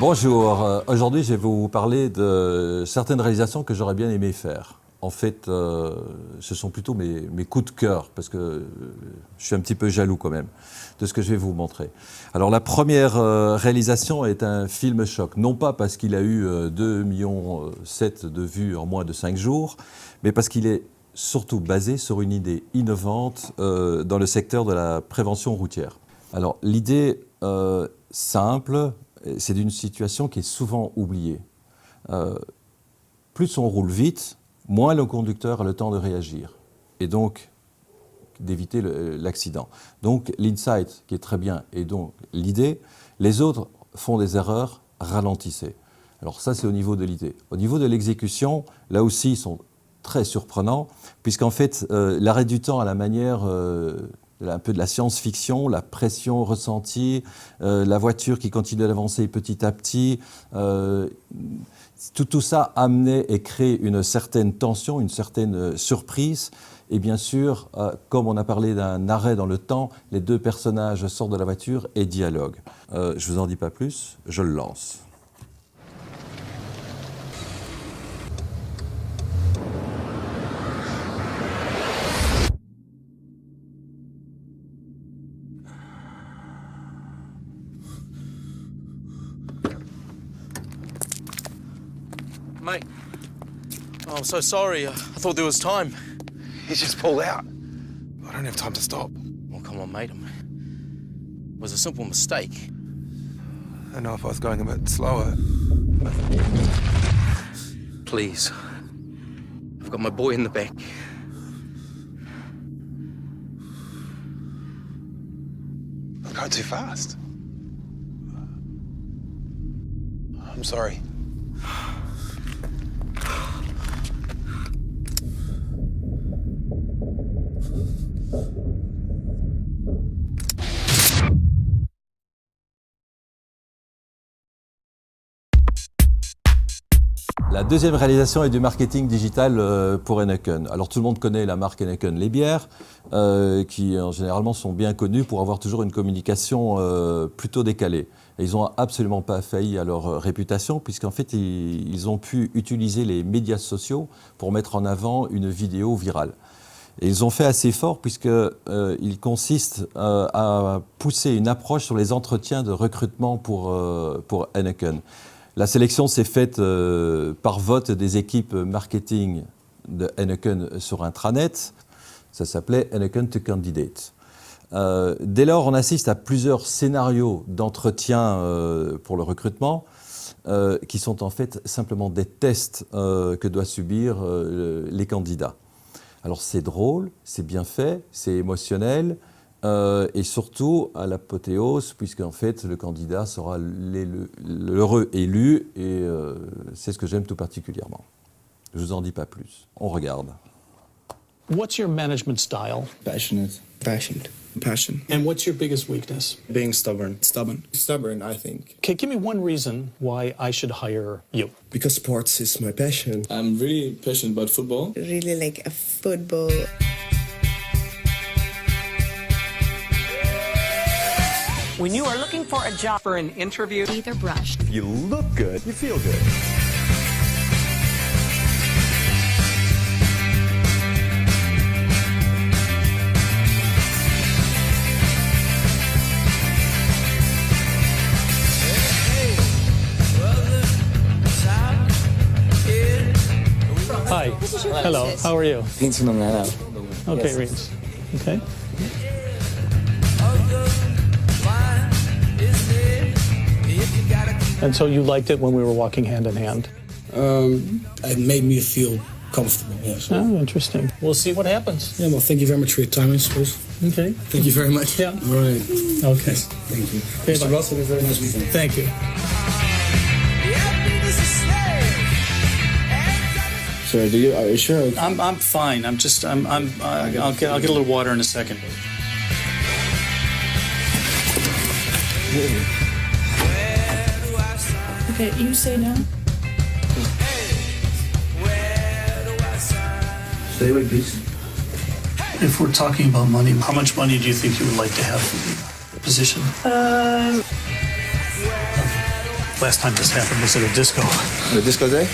Bonjour, aujourd'hui je vais vous parler de certaines réalisations que j'aurais bien aimé faire. En fait, ce sont plutôt mes coups de cœur, parce que je suis un petit peu jaloux quand même de ce que je vais vous montrer. Alors la première réalisation est un film choc, non pas parce qu'il a eu 2,7 millions de vues en moins de 5 jours, mais parce qu'il est surtout basé sur une idée innovante dans le secteur de la prévention routière. Alors l'idée simple, c'est d'une situation qui est souvent oubliée. Plus on roule vite, moins le conducteur a le temps de réagir et donc d'éviter l'accident. Donc l'insight qui est très bien et donc l'idée, les autres font des erreurs, ralentissez. Alors ça c'est au niveau de l'idée. Au niveau de l'exécution, là aussi ils sont très surprenants puisqu'en fait l'arrêt du temps à la manière un peu de la science-fiction, la pression ressentie, la voiture qui continue d'avancer petit à petit, tout ça amenait et créait une certaine tension, une certaine surprise. Et bien sûr, comme on a parlé d'un arrêt dans le temps, les deux personnages sortent de la voiture et dialoguent. Je ne vous en dis pas plus, je le lance. Mate, oh, I'm so sorry. I thought there was time. He's just pulled out. I don't have time to stop. Well, come on, mate. It was a simple mistake. I know if I was going a bit slower. Please. I've got my boy in the back. I'm going too fast. I'm sorry. La deuxième réalisation est du marketing digital pour Heineken. Alors tout le monde connaît la marque Heineken, les bières, qui généralement sont bien connues pour avoir toujours une communication plutôt décalée. Et ils n'ont absolument pas failli à leur réputation, puisqu'en fait ils ont pu utiliser les médias sociaux pour mettre en avant une vidéo virale. Et ils ont fait assez fort puisqu'il consiste à pousser une approche sur les entretiens de recrutement pour Heineken. La sélection s'est faite par vote des équipes marketing de Heineken sur intranet. Ça s'appelait Heineken to Candidate. Dès lors, on assiste à plusieurs scénarios d'entretien pour le recrutement qui sont en fait simplement des tests que doivent subir les candidats. Alors c'est drôle, c'est bien fait, c'est émotionnel. Et surtout à l'apothéose, puisqu'en fait le candidat sera l'heureux élu, et c'est ce que j'aime tout particulièrement. Je ne vous en dis pas plus. On regarde. What's your management style? Passionate. Passion. And what's your biggest weakness? Being stubborn. Stubborn, I think. Okay, give me one reason why I should hire you. Because sports is my passion. I'm really passionate about football. Really like a football. When you are looking for a job for an interview, teeth are brushed. If you look good, you feel good. Hi. Hello. How are you? Niet van mij nou. Okay, Reens. Okay. And so you liked it when we were walking hand in hand? It made me feel comfortable, yes. Oh, interesting. We'll see what happens. Yeah, well, thank you very much for your time, I suppose. Okay. Thank you very much. Yeah. All right. Okay. Yes, thank you. Okay, Mr. bye. Russell, have a very nice weekend. Thank you. Sir, are you sure? I'm fine. I'll get a little water in a second. Okay, you say now. Stay away, please. If we're talking about money, how much money do you think you would like to have for the position? Last time this happened was at a disco. The disco day?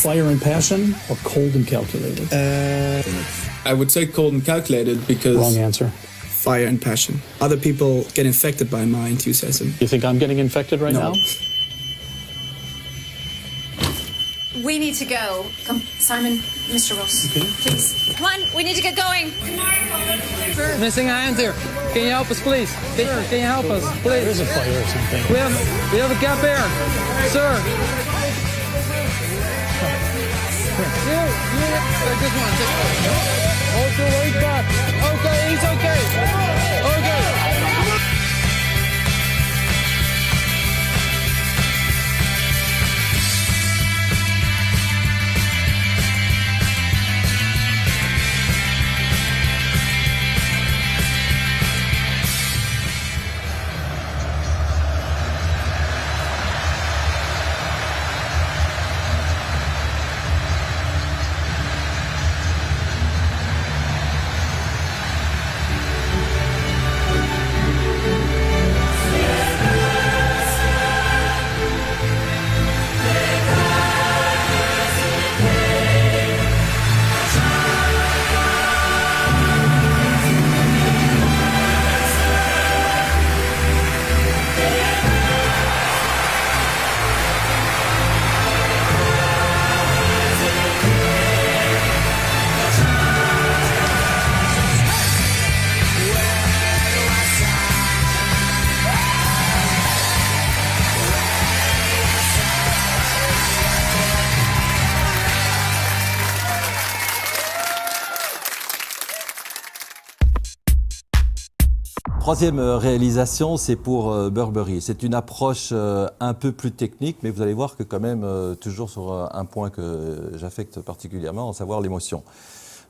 Fire and passion or cold and calculated? I would say cold and calculated because Wrong answer. fire and passion. Other people get infected by my enthusiasm. You think I'm getting infected right No. now? We need to go. Come, Simon, Mr. Ross, please. Come on, we need to get going. Missing a hand here. Can you help us, please? Can you help us, please? There's a fire or something. We have a gap here, sir. This one. Hold your weight back. Okay, he's okay. Okay. Troisième réalisation, c'est pour Burberry. C'est une approche un peu plus technique, mais vous allez voir que quand même, toujours sur un point que j'affecte particulièrement, à savoir l'émotion.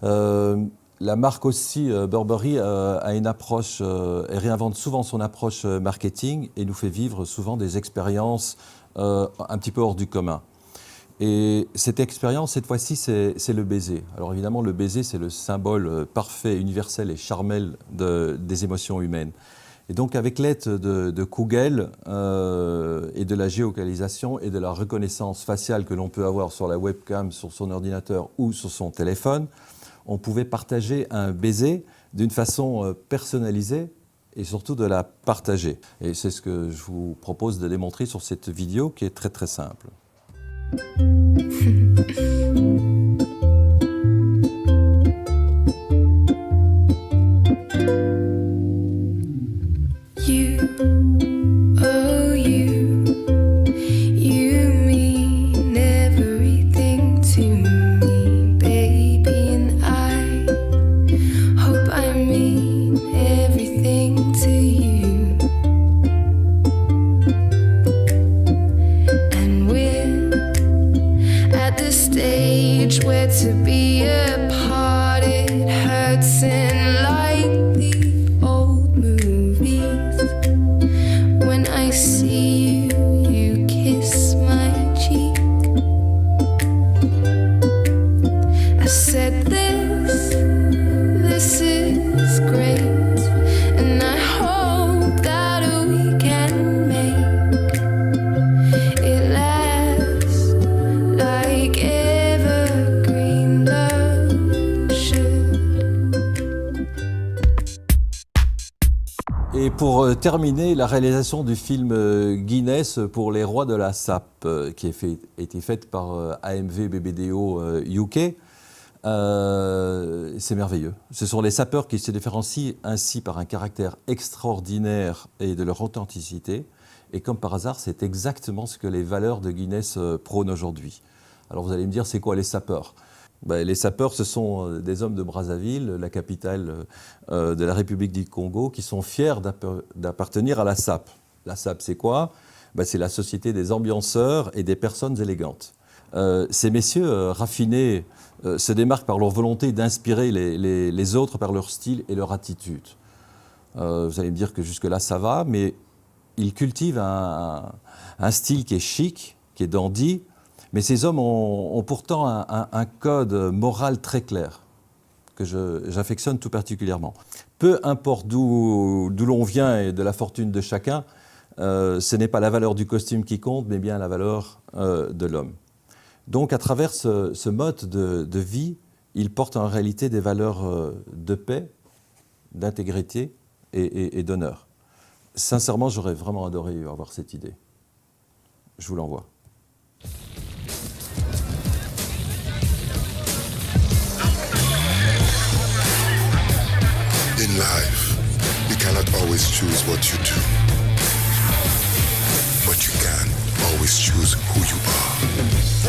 La marque aussi, Burberry, a une approche, elle réinvente souvent son approche marketing et nous fait vivre souvent des expériences un petit peu hors du commun. Et cette expérience, cette fois-ci, c'est le baiser. Alors évidemment, le baiser, c'est le symbole parfait, universel et charnel des émotions humaines. Et donc, avec l'aide de Google et de la géolocalisation et de la reconnaissance faciale que l'on peut avoir sur la webcam, sur son ordinateur ou sur son téléphone, on pouvait partager un baiser d'une façon personnalisée et surtout de la partager. Et c'est ce que je vous propose de démontrer sur cette vidéo qui est très très simple. Et pour terminer, la réalisation du film Guinness pour les rois de la SAP, qui a été faite par AMV BBDO UK, c'est merveilleux. Ce sont les sapeurs qui se différencient ainsi par un caractère extraordinaire et de leur authenticité. Et comme par hasard, c'est exactement ce que les valeurs de Guinness prônent aujourd'hui. Alors vous allez me dire, c'est quoi les sapeurs ? Les sapeurs, ce sont des hommes de Brazzaville, la capitale de la République du Congo, qui sont fiers d'appartenir à la SAP. La SAP, c'est quoi ? C'est la Société des ambianceurs et des personnes élégantes. Ces messieurs raffinés se démarquent par leur volonté d'inspirer les autres par leur style et leur attitude. Vous allez me dire que jusque-là, ça va, mais ils cultivent un style qui est chic, qui est dandy, mais ces hommes ont pourtant un code moral très clair, que j'affectionne tout particulièrement. Peu importe d'où l'on vient et de la fortune de chacun, ce n'est pas la valeur du costume qui compte, mais bien la valeur de l'homme. Donc à travers ce mode de vie, il porte en réalité des valeurs de paix, d'intégrité et d'honneur. Sincèrement, j'aurais vraiment adoré avoir cette idée. Je vous l'envoie. In life, you cannot always choose what you do, but you can always choose who you are.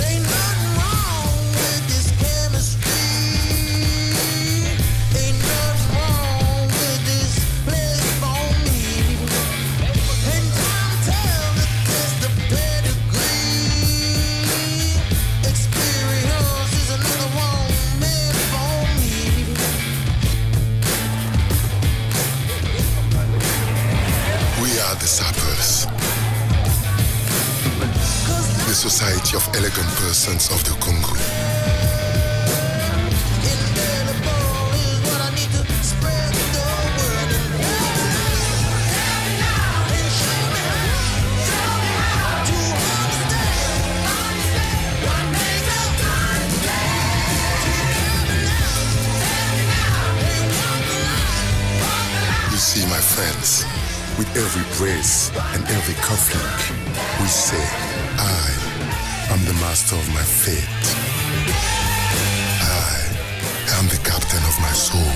Ain't nothing wrong with this chemistry. Ain't nothing wrong with this place for me. And time tells the test the pedigree. Experience is another one meant for me. We are the Sappers, the Society of Elegant Persons of the Congo. You see, my friends, with every brace and every cufflink, we say, I am the master of my fate. I am the captain of my soul.